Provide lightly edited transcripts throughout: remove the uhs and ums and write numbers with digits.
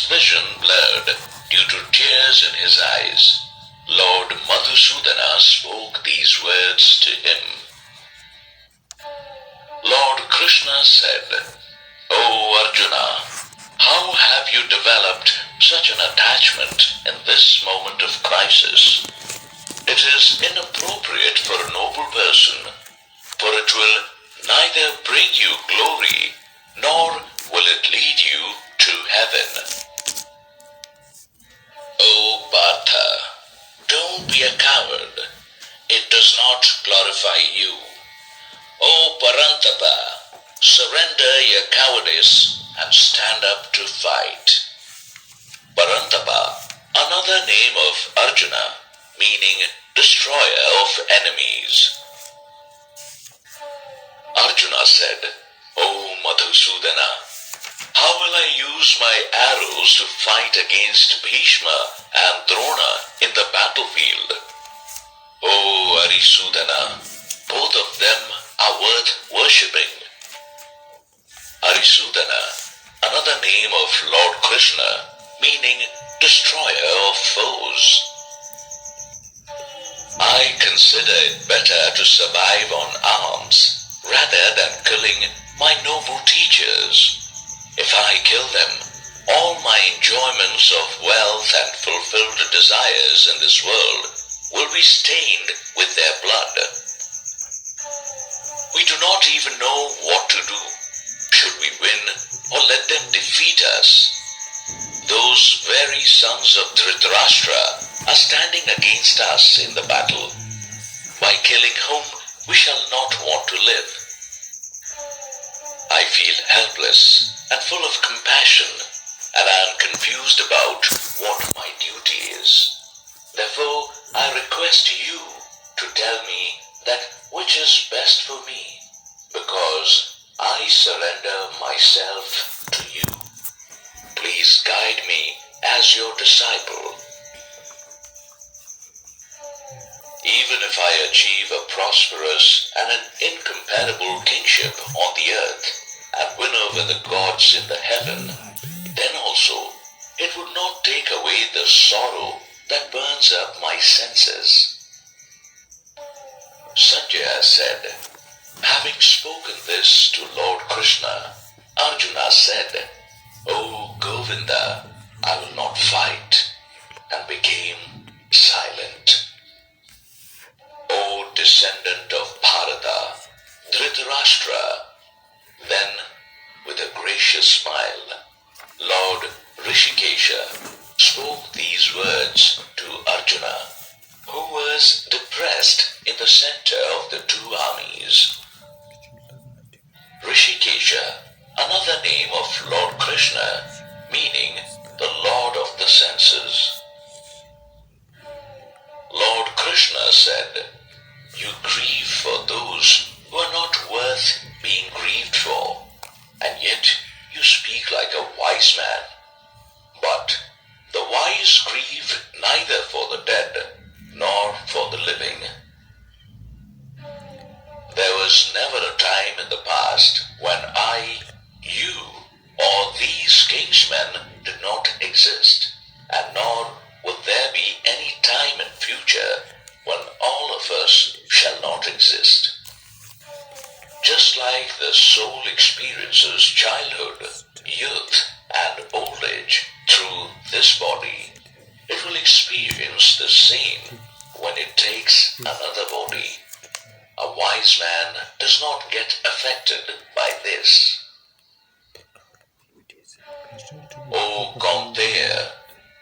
vision blurred due to tears in his eyes, Lord Madhusudana spoke these words to him. Lord Krishna said, "O Arjuna, how have you developed such an attachment in this moment of crisis? It is inappropriate for a noble person, for it will neither bring you glory nor will it lead you to heaven." O Partha, don't be a coward. It does not glorify you. O Parantapa, surrender your cowardice and stand up to fight. Parantapa, another name of Arjuna, meaning destroyer of enemies. Arjuna said, "O Madhusudana, how will I use my arrows to fight against Bhishma and Drona in the battlefield? O Arisudana, both of them are worth worshipping." Arisudana, another name of Lord Krishna, meaning destroyer of foes. I consider it better to survive on alms rather than killing my noble teachers. If I kill them, all my enjoyments of wealth and fulfilled desires in this world will be stained with their blood. We do not even know what to do. Should we win or let them defeat us? Those very sons of Dhritarashtra are standing against us in the battle. By killing whom we shall not want to live. I feel helpless and full of compassion, and I am confused about what my duty is. Therefore, I request you to tell me that which is best for me, because I surrender myself to you. Please guide me as your disciple. Even if I achieve a prosperous and an incomparable kingship on the earth and win over the gods in the heaven, then also it would not take away the sorrow that burns up my senses. Sanjaya said, having spoken this to Lord Krishna, Arjuna said, "O Govinda, I will not fight," and became silent. O descendant of Bharata, Dhritarashtra, then with a gracious smile, Lord Rishikesha spoke these words to Arjuna, who was depressed in the center of the two armies. Rishikesha, another name of Lord Krishna, meaning the Lord of the senses. Lord Krishna said, "You grieve for those who are not worth being grieved for, and yet you speak like a wise man. But the wise grieve neither for the dead nor for the living." There was never a time in the past when I, you, or these kingsmen did not exist, and nor will there be any time in future when all of us shall not exist. Just like the soul experiences childhood, youth, and old age through this body, it will experience the same when it takes another body. A wise man does not get affected by this. O Kaunteya,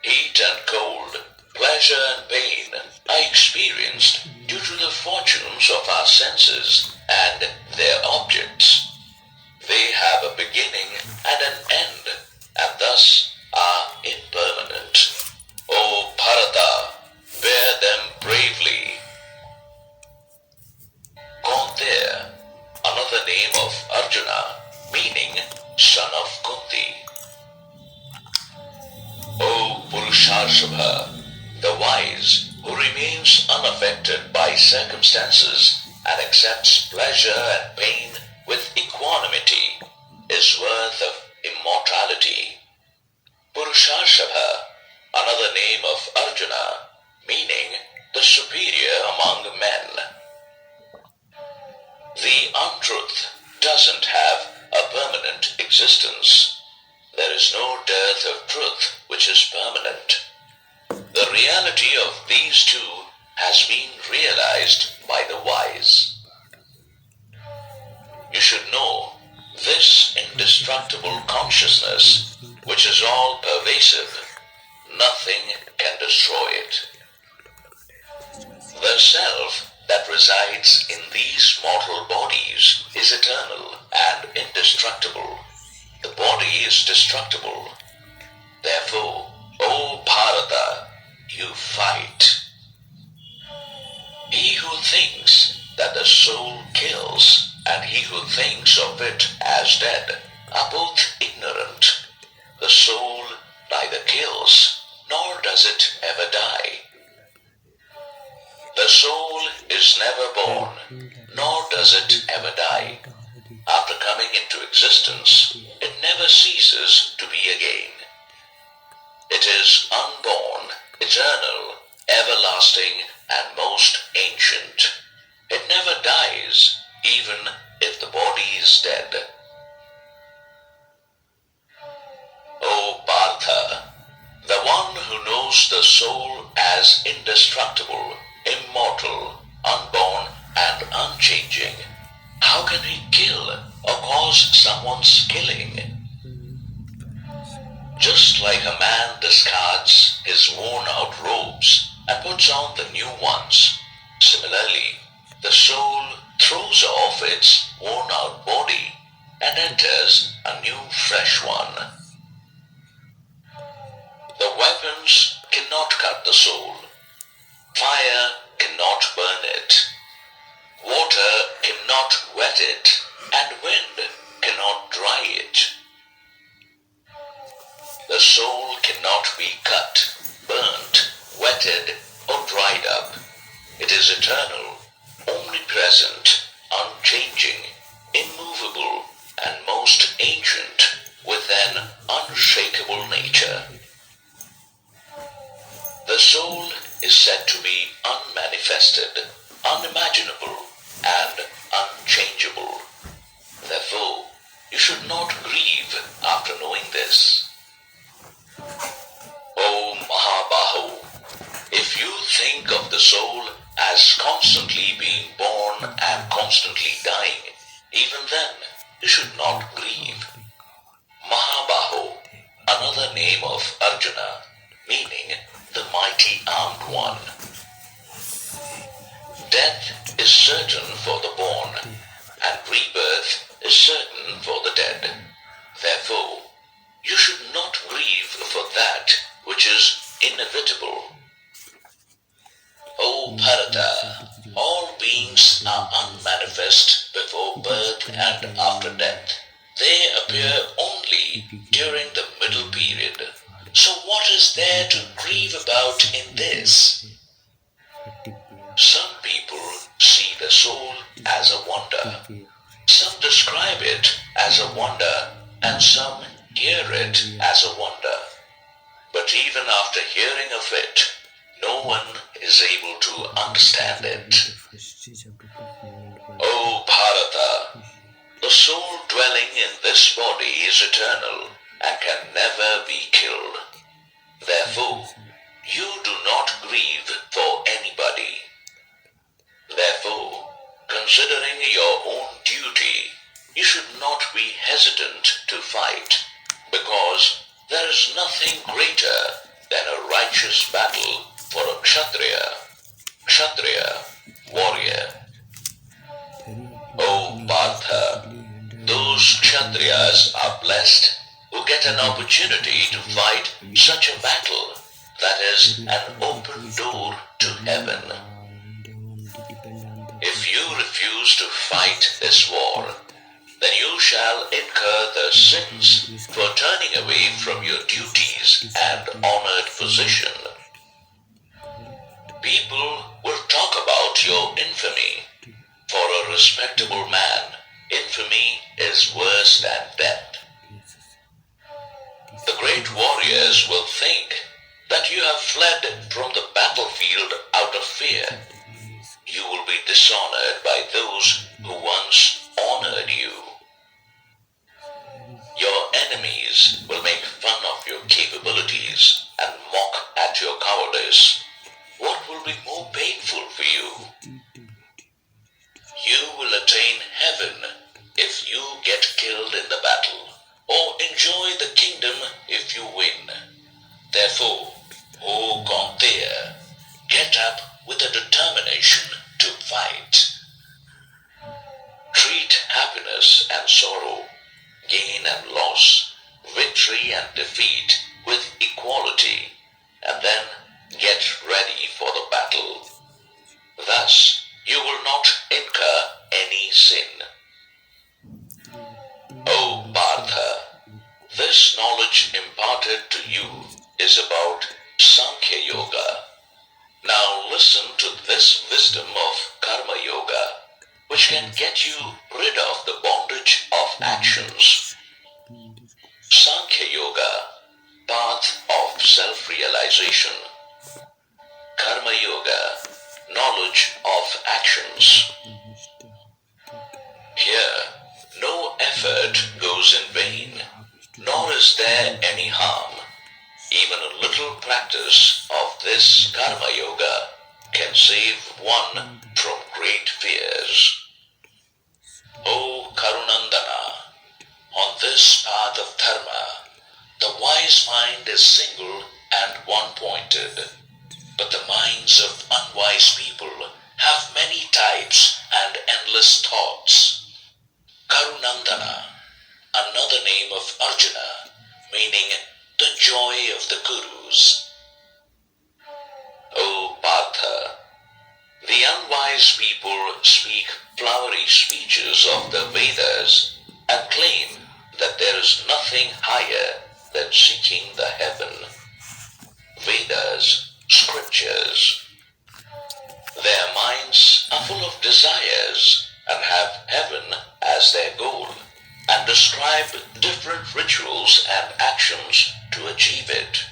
heat and cold, pleasure and pain are experienced due to the fortunes of our senses and their objects. They have a beginning and an end, and thus are impermanent. O Bharata, bear them bravely. Kaunteya, another name of Arjuna, meaning son of Kunti. O Purusharshobha, the wise who remains unaffected by circumstances and accepts pleasure and pain with equanimity, is worth of immortality. Purusharshobha truth which is permanent. The reality of these two has been realized by the wise. You should know this indestructible consciousness, which is all pervasive. Nothing can destroy it. The self that resides in these mortal bodies is eternal and indestructible. The body is destructible. Therefore, O Bharata, you fight. He who thinks that the soul kills and he who thinks of it as dead are both ignorant. The soul neither kills nor does it ever die. The soul is never born, nor does it ever die. After coming into existence, it never ceases to be again. It is unborn, eternal, everlasting, and most ancient. It never dies, even if the body is dead. O Partha, the one who knows the soul as indestructible, immortal, unborn, and unchanging, how can he kill or cause someone's killing? Just like a man discards his worn-out robes and puts on the new ones, similarly, the soul throws off its worn-out body and enters a new fresh one. The weapons cannot cut the soul. Fire cannot burn it. Water cannot wet it, and wind cannot dry it. The soul cannot be cut, burnt, wetted, or dried up. It is eternal, omnipresent, unchanging, immovable, and most ancient, with an unshakable nature. The soul is said to be unmanifested, unimaginable, and unchangeable. Therefore, you should not grieve after knowing this. O Mahabahu, if you think of the soul as constantly being born and constantly dying, even then you should not grieve. Mahabahu, another name of Arjuna, meaning the mighty armed one. Death is certain for the born, and rebirth is certain for the dead. Therefore, you should not grieve for that which is inevitable. O Bharata, all beings are unmanifest before birth and after death. They appear only during the middle period. So what is there to grieve about in this? Some people see the soul as a wonder. Some describe it as a wonder, and some hear it as a wonder. But even after hearing of it, no one is able to understand it. O Bharata, the soul dwelling in this body is eternal and can never be killed. Therefore, you do not grieve for anybody. Therefore, considering your own duty, you should not be hesitant to fight, because there is nothing greater than a righteous battle for a Kshatriya, warrior. O Partha, those Kshatriyas are blessed who get an opportunity to fight such a battle that is an open door to heaven. If you refuse to fight this war, then you shall incur the sins for turning away from your duties and honored position. People will talk about your infamy. For a respectable man, infamy is worse than death. The great warriors will think that you have fled from the battlefield out of fear. You will be dishonored by those who once honored you. Your enemies will make fun of your capabilities and mock at your cowardice, what will be more painful for you? You will attain heaven if you get killed in the battle, or enjoy the kingdom if you win. Therefore, O Gaunteya, get up with a determination to fight. Treat happiness and sorrow, gain and loss, victory and defeat with equality, and then get ready for the battle. Thus, you will not incur any sin. O Partha, this knowledge imparted to you is about Sankhya Yoga. Now listen to this wisdom of Karma Yoga, which can get you rid of the bondage of actions. Sankhya Yoga, path of self-realization. Karma Yoga, knowledge of actions. Here, no effort goes in vain, nor is there any harm. Even a little practice of this Karma Yoga can save one from great fears. O Karunandana, on this path of dharma, the wise mind is single and one-pointed, but the minds of unwise people have many types and endless thoughts. Karunandana, another name of Arjuna, meaning the joy of the Gurus. O Partha, the unwise people speak flowery speeches of the Vedas and claim that there is nothing higher than seeking the heaven. Vedas, scriptures. Their minds are full of desires and have heaven as their goal, and describe different rituals and actions to achieve it.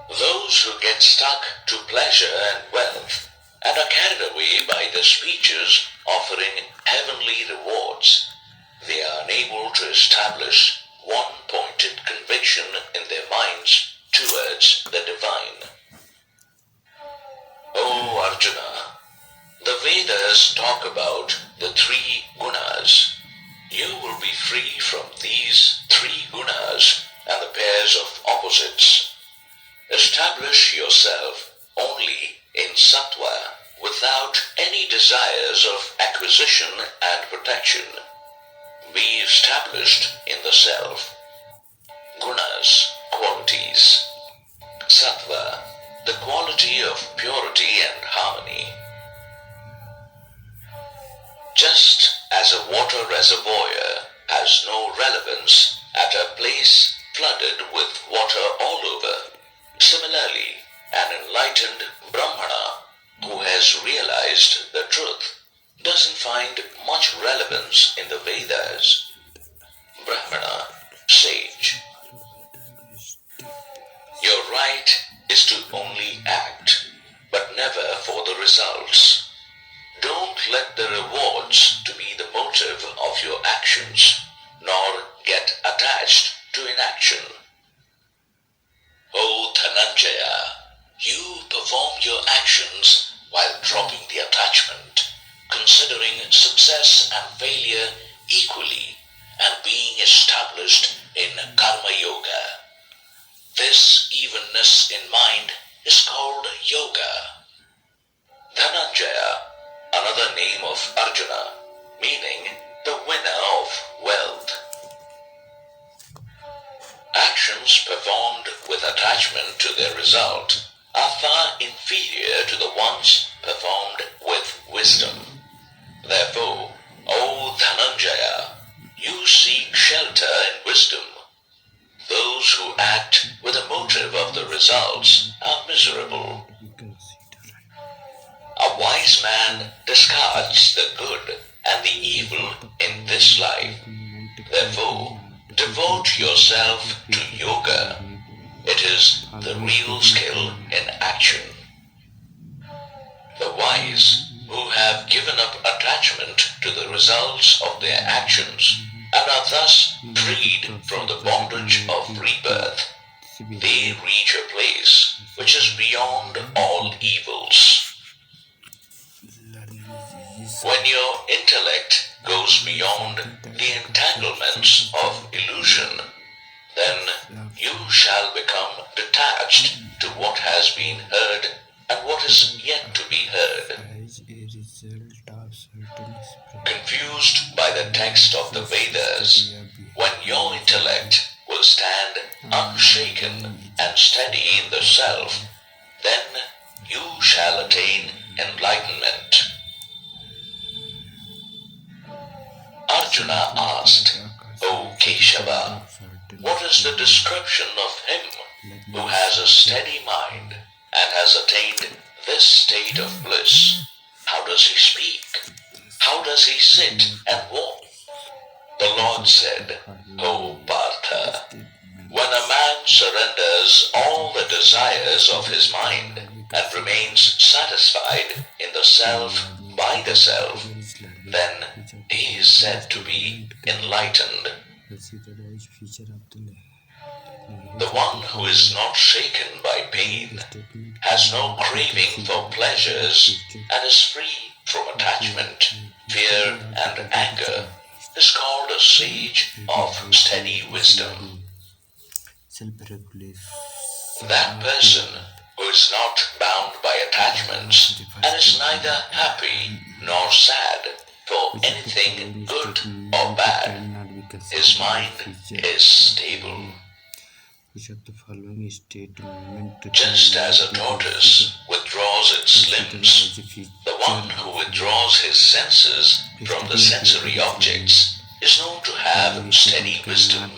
Those who get stuck to pleasure and wealth and are carried away by the speeches offering heavenly rewards, they are unable to establish one-pointed conviction in their minds towards the divine. O Arjuna, the Vedas talk about the three gunas. You will be free from these three gunas and the pairs of opposites. Establish yourself only in sattva without any desires of acquisition and protection. Be established in the self. Gunas, qualities. Sattva, the quality of purity and harmony. Just as a water reservoir has no relevance at a place flooded with water all over, similarly, an enlightened Brahmana who has realized the truth doesn't find much relevance in the Vedas. Brahmana, sage. Your right is to only act, but never for the results. Don't let the rewards to be the motive of your actions, nor get attached to inaction. O Dhananjaya, you perform your actions while dropping the attachment, considering success and failure equally, and being established in Karma Yoga. This evenness in mind is called Yoga. Dhananjaya, another name of Arjuna, meaning the winner of wealth. Actions performed with attachment to their result are far inferior to the ones performed with wisdom. Therefore, O Dhananjaya, you seek shelter in wisdom. Those who act with a motive of the results are miserable. A wise man discards the good and the evil in this life. Therefore, devote yourself to yoga. It is the real skill in action. The wise who have given up attachment to the results of their actions and are thus freed from the bondage of rebirth. They reach a place which is beyond all evils. When your intellect goes beyond the entanglements of illusion, then you shall become detached to what has been heard and what is yet to be heard. Confused by the text of the Vedas, when your intellect will stand unshaken and steady in the self, then you shall attain enlightenment. Arjuna asked, O Keshava, what is the description of him who has a steady mind and has attained this state of bliss? How does he speak? How does he sit and walk? The Lord said, O Partha, when a man surrenders all the desires of his mind and remains satisfied in the self by the self, then he is said to be enlightened. The one who is not shaken by pain, has no craving for pleasures, and is free from attachment, fear, and anger, is called a sage of steady wisdom. That person who is not bound by attachments and is neither happy nor sad for anything good or bad, his mind is stable. Just as a tortoise withdraws its limbs, the one who withdraws his senses from the sensory objects is known to have steady wisdom.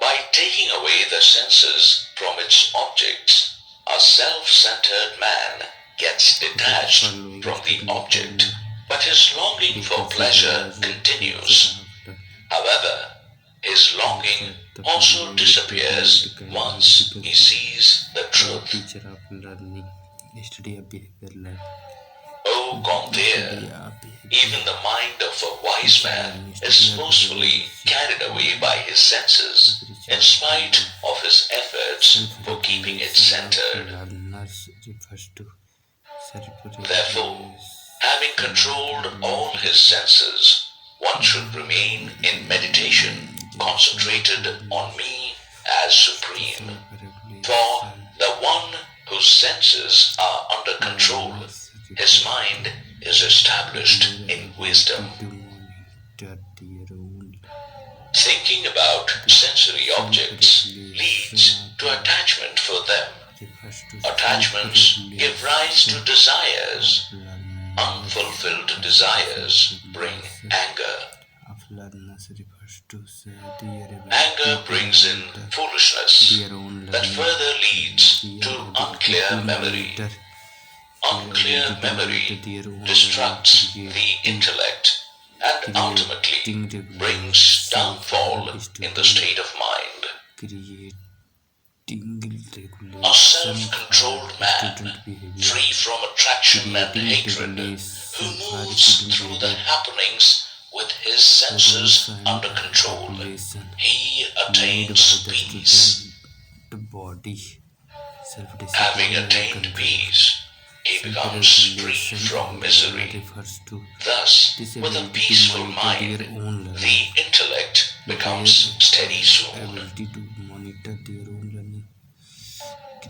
By taking away the senses from its objects, a self-centered man gets detached from the object, but his longing for pleasure continues. However, his longing also disappears once he sees the truth. O Gaunteya, even the mind of a wise man is forcefully carried away by his senses, in spite of his efforts for keeping it centered. Therefore, having controlled all his senses, one should remain in meditation, concentrated on me as supreme. For the one whose senses are under control, his mind is established in wisdom. Thinking about sensory objects leads to attachment for them. Attachments give rise to desires. Unfulfilled desires bring anger. Anger brings in foolishness that further leads to unclear memory. Unclear memory destructs the intellect and ultimately brings downfall in the state of mind. A self-controlled man, free from attraction and hatred, who moves through the happenings with his senses under control, he attains peace. Having attained peace, he becomes free from misery. Thus, with a peaceful mind, the intellect becomes steady soon.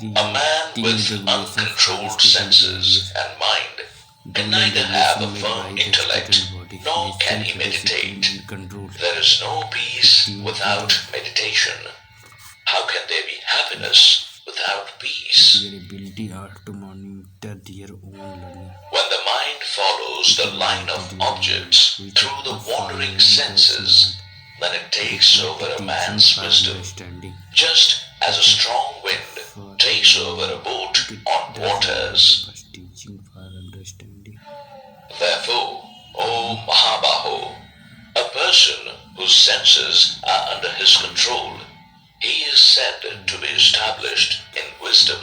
A man with uncontrolled senses and mind can neither have a firm intellect nor can he meditate. There is no peace without meditation. How can there be happiness without peace? When the mind follows the line of objects through the wandering senses, then it takes over a man's wisdom, just as a strong wind takes over a boat on waters. Therefore, O Mahabaho, a person whose senses are under his control, he is said to be established in wisdom.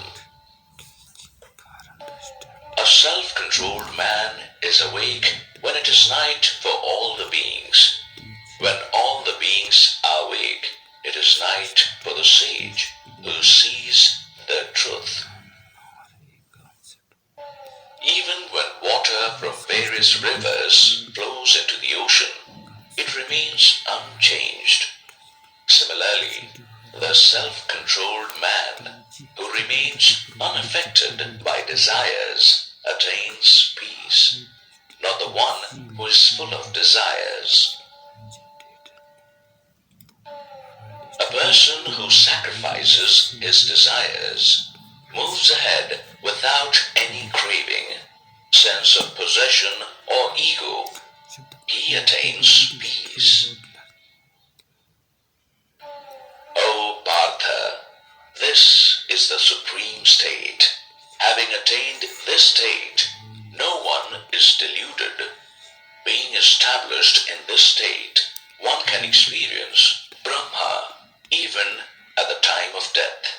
A self-controlled man is awake when it is night for all the beings. When all the beings are awake, it is night for the sage who sees the truth. Even when water from various rivers flows into the ocean, it remains unchanged. Similarly, the self-controlled man who remains unaffected by desires attains peace, not the one who is full of desires. A person who sacrifices his desires moves ahead without any craving, sense of possession or ego. He attains peace. O Partha, this is the supreme state. Having attained this state, no one is deluded. Being established in this state, one can experience Brahma even at the time of death.